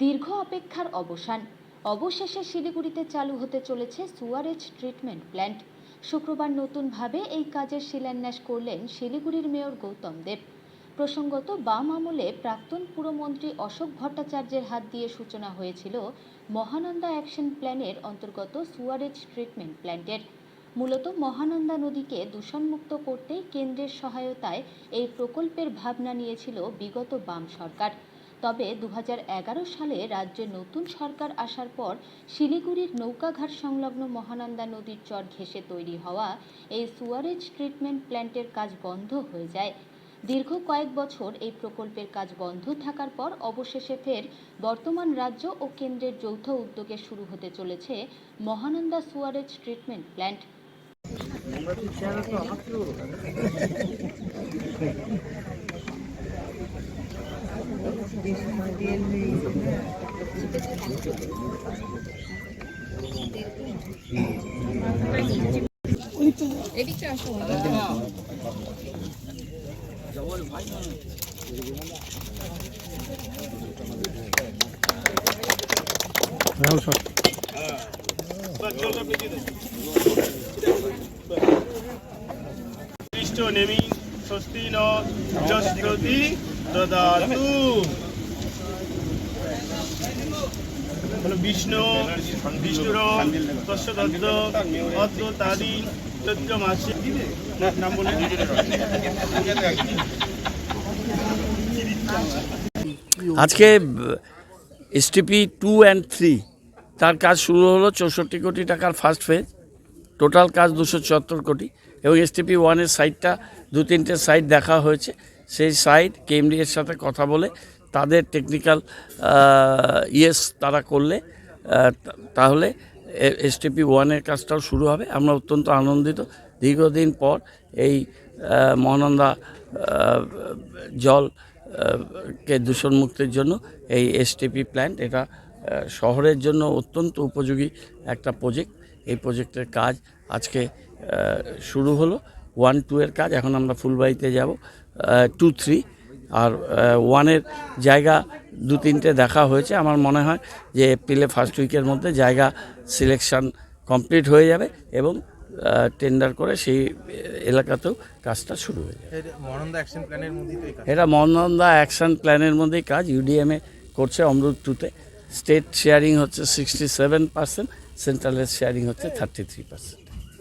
দীর্ঘ অপেক্ষার অবসান। অবশেষে শিলিগুড়িতে চালু হতে চলেছে সুয়ারেজ ট্রিটমেন্ট প্ল্যান্ট। শুক্রবার নতুনভাবে এই কাজের শিলান্যাস করলেন শিলিগুড়ির মেয়র গৌতম দেব। প্রসঙ্গত, বাম আমলে প্রাক্তন পুরমন্ত্রী অশোক ভট্টাচার্যের হাত দিয়ে সূচনা হয়েছিল মহানন্দা অ্যাকশন প্ল্যানের অন্তর্গত সুয়ারেজ ট্রিটমেন্ট প্ল্যান্টের। মূলত মহানন্দা নদীকে দূষণমুক্ত করতেই কেন্দ্রের সহায়তায় এই প্রকল্পের ভাবনা নিয়েছিল বিগত বাম সরকার। তবে 2011 সালে রাজ্যে নতুন সরকার আসার পর শিলিগুড়ির নৌকাঘাট সংলগ্ন মহানন্দা নদীর চর ঘেঁষে তৈরি হওয়া এই সুয়ারেজ ট্রিটমেন্ট প্ল্যান্টের কাজ বন্ধ হয়ে যায়। দীর্ঘ কয়েক বছর এই প্রকল্পের কাজ বন্ধ থাকার পর অবশেষে ফের বর্তমান রাজ্য ও কেন্দ্রের যৌথ উদ্যোগে শুরু হতে চলেছে মহানন্দা সুয়ারেজ ট্রিটমেন্ট প্ল্যান্ট। নেমি স্বস্তি ন যস্তি দদাতু। বিষ্ণু বিষ্ণুর তস্য দত্ত অদ্বৈতাদি তদ্য মাসে নাম বলে। আজকে এসটিপি 2 and 3 তার কাজ শুরু হলো। 64 কোটি টাকার ফার্স্ট ফেজ, টোটাল কাজ 274 কোটি। এবং এসটিপি 1-এর সাইটটা 2-3টে সাইট দেখা হয়েছে। সেই সাইট কেএমডি এর সাথে কথা বলে তাদের টেকনিক্যাল তারা করলে তাহলে এসটিপি 1-এর কাজটাও শুরু হবে। আমরা অত্যন্ত আনন্দিত। দীর্ঘদিন পর এই মহানন্দা জলকে দূষণমুক্তির জন্য এই এসটিপি প্ল্যান্ট, এটা শহরের জন্য অত্যন্ত উপযোগী একটা প্রজেক্ট। এই প্রজেক্টের কাজ আজকে শুরু হলো। 1-2-এর কাজ, এখন আমরা ফুলবাড়িতে যাব। 2-3 আর 1-এর জায়গা 2-3টে দেখা হয়েছে। আমার মনে হয় যে এপ্রিলে ফার্স্ট উইকের মধ্যে জায়গা সিলেকশন কমপ্লিট হয়ে যাবে এবং টেন্ডার করে সেই এলাকাতেও কাজটা শুরু হয়ে যাবে। এটা মহানন্দা অ্যাকশন প্ল্যানের মধ্যেই কাজ। ইউডিএমএ করছে অমৃত 2-তে। স্টেট শেয়ারিং হচ্ছে 67%, সেন্ট্রালের শেয়ারিং হচ্ছে 33%।